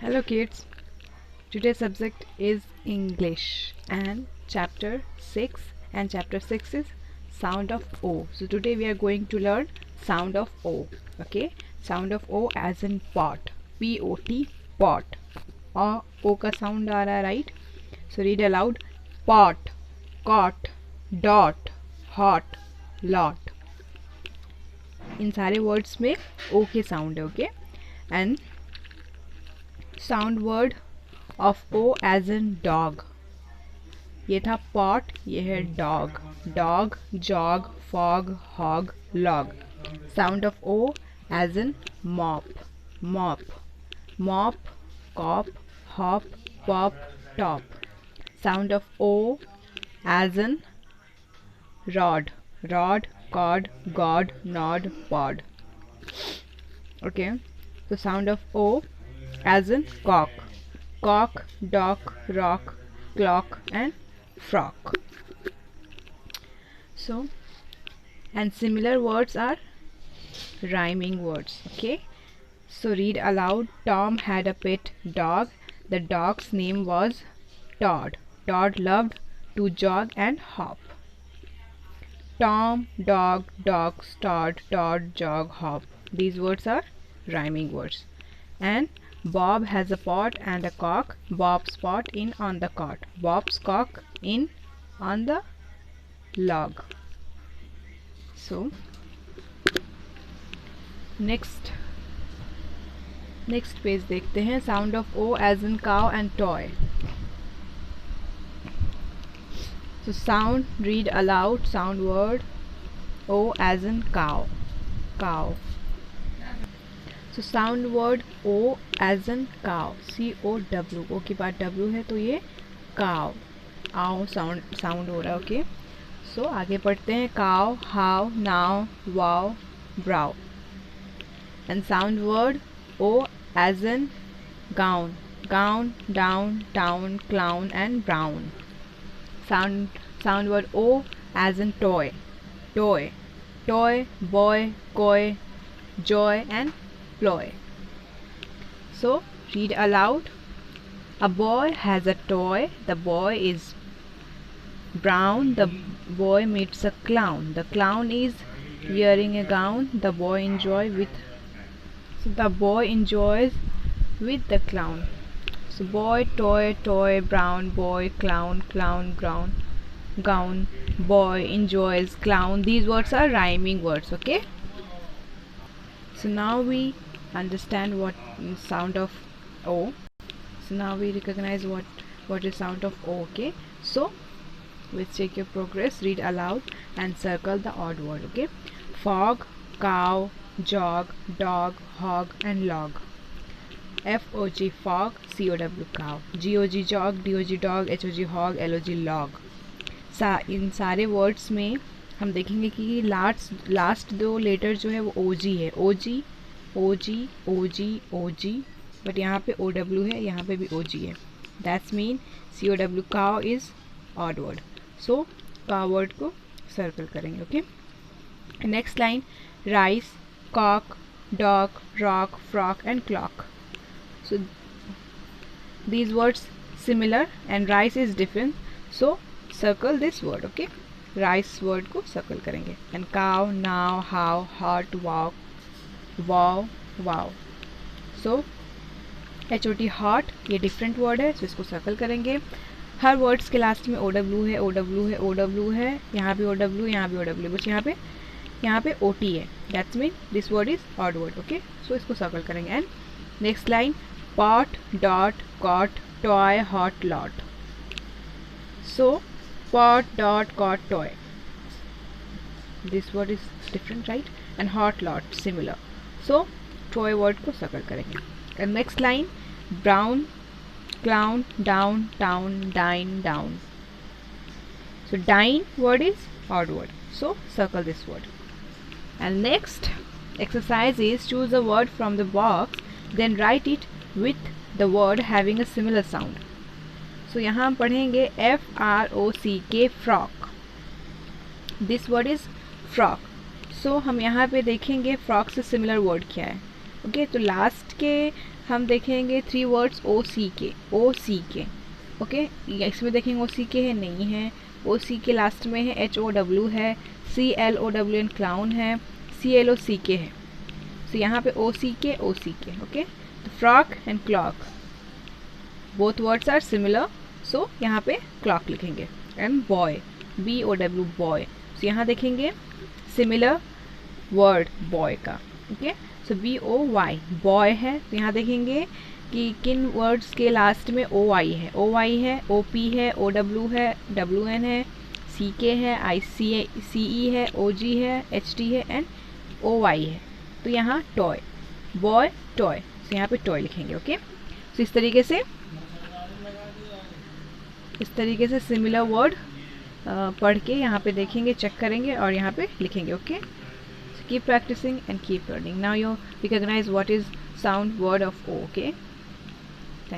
Hello kids, today's subject is English and chapter 6, and chapter 6 is sound of O. So today we are going to learn sound of O. Okay, sound of O as in pot, P-O-T, pot. O का sound आ रहा है, right? So read aloud: pot, cot, dot, hot, lot. इन सारे words में O के sound है, okay? And sound word of O as in dog. ये था pot, ये है dog. Dog, jog, fog, hog, log. Sound of O as in mop. Mop. Mop, cop, hop, pop, top. Sound of O as in rod. Rod, cod, god, nod, pod. Okay. So sound of O as in cock. Cock, dock, rock, clock, and frock. So, and similar words are rhyming words. Okay. So read aloud: Tom had a pet dog. The dog's name was Todd. Todd loved to jog and hop. Tom, dog, dogs, Todd, Todd, jog, hop. These words are rhyming words. And Bob has a pot and a cock. Bob's pot in on the cot. Bob's cock in on the log. So next page देखते हैं. Sound of O as in cow and toy. So sound, read aloud, sound word O as in cow. Cow. So sound word O as in cow. C-O-W. O के बाद W है तो ये cow. आओ sound हो रहा है. Okay. So आगे पढ़ते हैं. Cow, how, now, wow, brow. And sound word O as in gown. Gown, down, town, clown, and brown. Sound word O as in toy. Toy. Toy, boy, coy, joy, and ploy. So read aloud. A boy has a toy. The boy is brown. The boy meets a clown. The clown is wearing a gown. The boy enjoys with the clown. So boy, toy, toy, brown, boy, clown, clown, brown, gown, boy, enjoys, clown. These words are rhyming words. Okay. So now we understand what sound of O. So now we recognize what is sound of O. Okay. So let's check your progress. Read aloud and circle the odd word. Okay. Fog, cow, jog, dog, hog, and log. F-O-G fog, C-O-W cow, G-O-G jog, D-O-G dog, H-O-G hog, L-O-G log. इन सारे words में हम देखेंगे कि last दो letter जो है वो O-G है. O-G, O-G, O-G, O-G, but यहाँ पे O-W है, यहाँ पे भी O-G है. That's mean C-O-W cow is odd word. So cow word को सर्कल करेंगे. Okay. Next line. Rice, cock, dog, rock, frog, and clock. So these words similar and rice is different. So circle this word. Okay. Rice word को circle करेंगे. And cow, now, how, hot, wow, wow, wow. So H-O-T hot ये different word है, so इसको circle करेंगे. हर words के last में O-W है, O-W है, O-W है. यहाँ भी O-W, यहाँ भी O-W, बस यहाँ पे O-T है. That's mean this word is odd word. Okay. So इसको circle करेंगे. And next line. Pot, dot, cot, toy, hot, lot. So pot, dot, cot, toy. This word is different, right? And hot, lot, similar. So toy word को circle करेंगे. And next line. Brown, clown, down, town, dine, down. So dine word is odd word. So circle this word. And next exercise is choose a word from the box, then write it with the word having a similar sound. So यहाँ हम पढ़ेंगे F-R-O-C-K frog. This word is frog. So हम यहाँ पे देखेंगे frog से similar word क्या है. Okay, तो लास्ट के हम देखेंगे 3 वर्ड्स ओ सी के। ओके, इसमें देखेंगे ओ सी के है, नहीं है। ओ सी के लास्ट में है, एच ओ डब्ल्यू है, C L O W N clown है, सी एल ओ सी के है। तो यहाँ पे ओ सी के। ओके, तो frock and clock, both words are similar, so यहाँ पे क्लॉक लिखेंगे। And boy, B O W boy, तो यहाँ देखेंगे सिमिलर वर्ड बॉय का। Okay, so B O Y boy है, तो यहाँ देखेंगे कि किन वर्ड्स के लास्ट में ओ आई है। ओ आई है, ओ पी है, ओ डब्ल्यू है, डब्ल्यू एन है, सी के है, आई सी ई है, ओ जी है, एच टी है एंड ओ वाई है। तो यहाँ टॉय, बॉय टॉय, तो यहाँ पे टॉय लिखेंगे। ओके, तो इस तरीके से सिमिलर वर्ड पढ़ के यहाँ पे देखेंगे, चेक करेंगे और यहाँ पे लिखेंगे। Okay, keep practicing and keep learning. Now you recognize what is sound word of O. Okay.